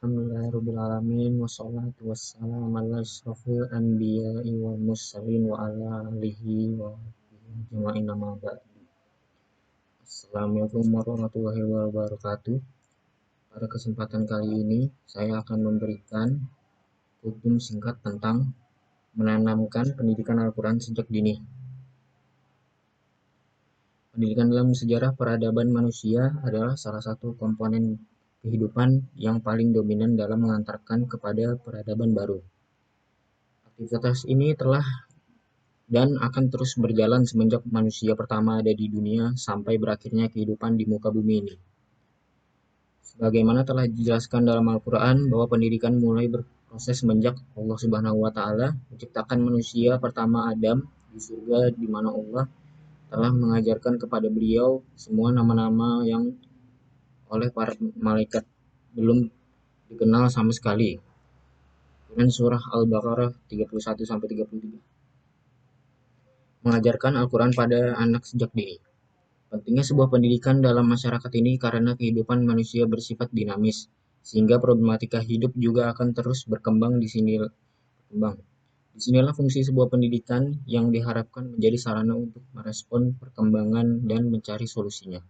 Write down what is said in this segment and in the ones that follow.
Alhamdulillahirabbil alamin wassalatu wassalamu ala asyrofil anbiya'i wal mursalin wa ala alihi wa ajma'in amma ba'du. Assalamualaikum warahmatullahi wabarakatuh. Pada kesempatan kali ini saya akan memberikan hukum singkat tentang menanamkan pendidikan Al-Quran sejak dini. Pendidikan dalam sejarah peradaban manusia adalah salah satu komponen kehidupan yang paling dominan dalam mengantarkan kepada peradaban baru. Aktivitas ini telah dan akan terus berjalan semenjak manusia pertama ada di dunia sampai berakhirnya kehidupan di muka bumi ini. Sebagaimana telah dijelaskan dalam Al-Quran bahwa pendidikan mulai berproses semenjak Allah Subhanahu wa Ta'ala menciptakan manusia pertama Adam di surga, di mana Allah telah mengajarkan kepada beliau semua nama-nama yang oleh para malaikat belum dikenal sama sekali. Dengan surah Al-Baqarah 31-33. Mengajarkan Al-Quran pada anak sejak dini. Pentingnya sebuah pendidikan dalam masyarakat ini karena kehidupan manusia bersifat dinamis, sehingga problematika hidup juga akan terus berkembang di sini. Disinilah fungsi sebuah pendidikan yang diharapkan menjadi sarana untuk merespon perkembangan dan mencari solusinya.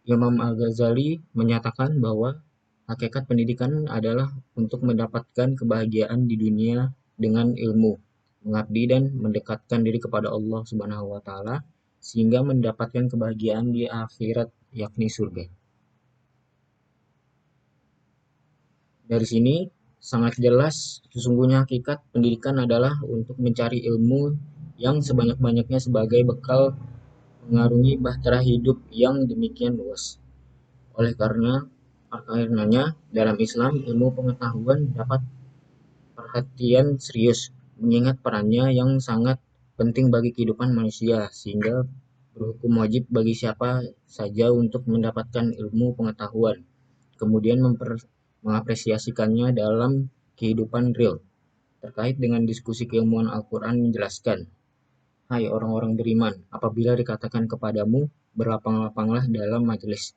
Imam Al-Ghazali menyatakan bahwa hakikat pendidikan adalah untuk mendapatkan kebahagiaan di dunia dengan ilmu, mengabdi dan mendekatkan diri kepada Allah Subhanahu wa Ta'ala sehingga mendapatkan kebahagiaan di akhirat, yakni surga. Dari sini sangat jelas sesungguhnya hakikat pendidikan adalah untuk mencari ilmu yang sebanyak-banyaknya sebagai bekal mengarungi bahtera hidup yang demikian luas. Oleh karenanya dalam Islam ilmu pengetahuan dapat perhatian serius mengingat perannya yang sangat penting bagi kehidupan manusia sehingga berhukum wajib bagi siapa saja untuk mendapatkan ilmu pengetahuan, kemudian mengapresiasikannya dalam kehidupan real. Terkait dengan diskusi keilmuan Al-Quran menjelaskan, hai orang-orang beriman, apabila dikatakan kepadamu, berlapang-lapanglah dalam majelis,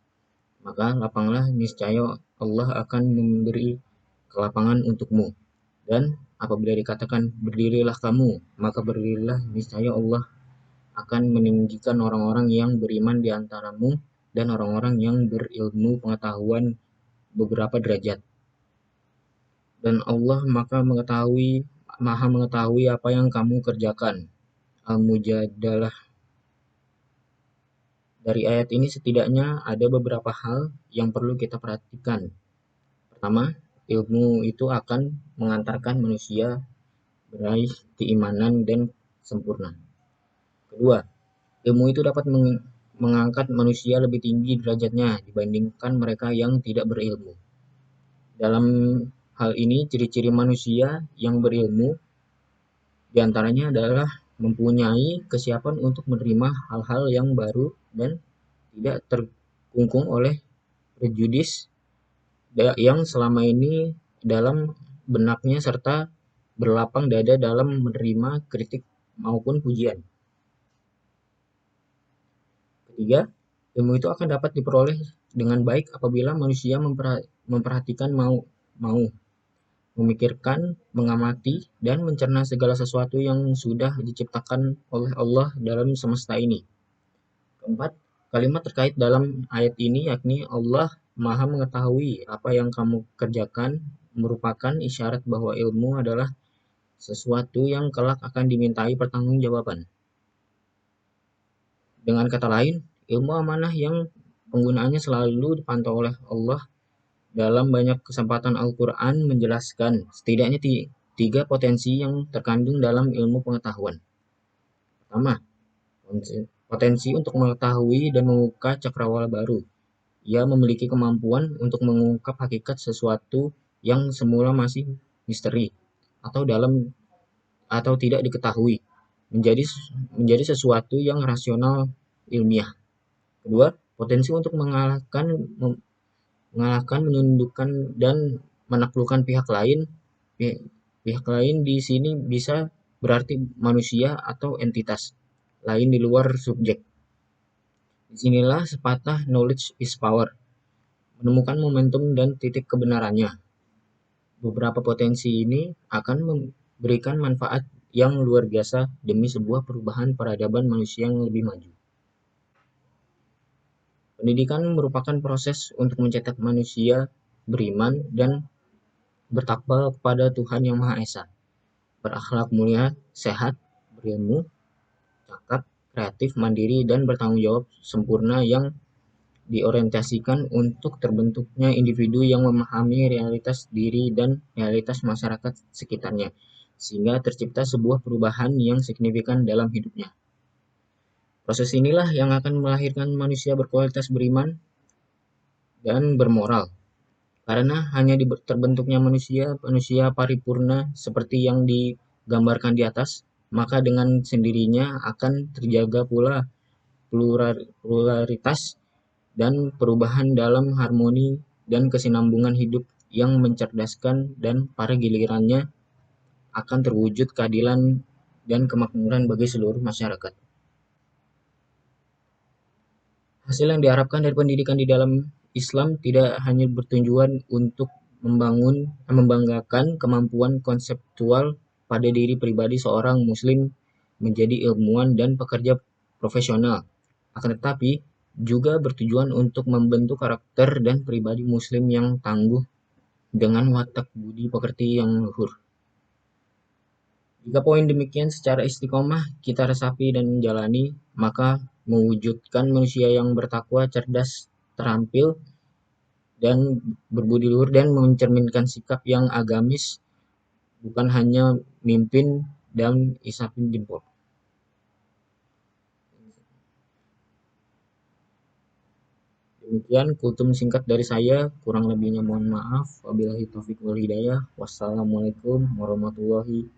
maka lapanglah, niscaya Allah akan memberi kelapangan untukmu. Dan apabila dikatakan berdirilah kamu, maka berdirilah, niscaya Allah akan meninggikan orang-orang yang beriman di antaramu dan orang-orang yang berilmu pengetahuan beberapa derajat. Dan Allah maha mengetahui apa yang kamu kerjakan. Al-Mujadalah. Dari ayat ini setidaknya ada beberapa hal yang perlu kita perhatikan. Pertama, ilmu itu akan mengantarkan manusia meraih keimanan dan sempurna. Kedua, ilmu itu dapat mengangkat manusia lebih tinggi derajatnya dibandingkan mereka yang tidak berilmu. Dalam hal ini, ciri-ciri manusia yang berilmu diantaranya adalah mempunyai kesiapan untuk menerima hal-hal yang baru dan tidak terkungkung oleh prejudis yang selama ini dalam benaknya serta berlapang dada dalam menerima kritik maupun pujian. Ketiga, ilmu itu akan dapat diperoleh dengan baik apabila manusia memperhatikan mau memikirkan, mengamati, dan mencerna segala sesuatu yang sudah diciptakan oleh Allah dalam semesta ini. Keempat, kalimat terkait dalam ayat ini yakni Allah Maha mengetahui apa yang kamu kerjakan merupakan isyarat bahwa ilmu adalah sesuatu yang kelak akan dimintai pertanggungjawaban. Dengan kata lain, ilmu amanah yang penggunaannya selalu dipantau oleh Allah. Dalam banyak kesempatan Al-Quran menjelaskan setidaknya 3 potensi yang terkandung dalam ilmu pengetahuan. Pertama, potensi untuk mengetahui dan membuka cakrawala baru. Ia memiliki kemampuan untuk mengungkap hakikat sesuatu yang semula masih misteri atau tidak diketahui menjadi sesuatu yang rasional ilmiah. Kedua, potensi untuk mengalahkan, menundukkan dan menaklukkan pihak lain. Pihak lain di sini bisa berarti manusia atau entitas lain di luar subjek. Disinilah sepatah knowledge is power, menemukan momentum dan titik kebenarannya. Beberapa potensi ini akan memberikan manfaat yang luar biasa demi sebuah perubahan peradaban manusia yang lebih maju. Pendidikan merupakan proses untuk mencetak manusia beriman dan bertakwa kepada Tuhan Yang Maha Esa, berakhlak mulia, sehat, berilmu, cakap, kreatif, mandiri, dan bertanggung jawab sempurna yang diorientasikan untuk terbentuknya individu yang memahami realitas diri dan realitas masyarakat sekitarnya, sehingga tercipta sebuah perubahan yang signifikan dalam hidupnya. Proses inilah yang akan melahirkan manusia berkualitas beriman dan bermoral. Karena hanya terbentuknya manusia paripurna seperti yang digambarkan di atas, maka dengan sendirinya akan terjaga pula pluralitas dan perubahan dalam harmoni dan kesinambungan hidup yang mencerdaskan, dan pada gilirannya akan terwujud keadilan dan kemakmuran bagi seluruh masyarakat. Hasil yang diharapkan dari pendidikan di dalam Islam tidak hanya bertujuan untuk membanggakan kemampuan konseptual pada diri pribadi seorang muslim menjadi ilmuwan dan pekerja profesional, akan tetapi juga bertujuan untuk membentuk karakter dan pribadi muslim yang tangguh dengan watak budi pekerti yang luhur. Jika poin demikian secara istiqomah kita resapi dan jalani, maka mewujudkan manusia yang bertakwa, cerdas, terampil, dan berbudi luhur dan mencerminkan sikap yang agamis, bukan hanya mimpin dan isapin jempol. Demikian kultum singkat dari saya, kurang lebihnya mohon maaf. Wabillahi taufiq wal hidayah. Wassalamualaikum warahmatullahi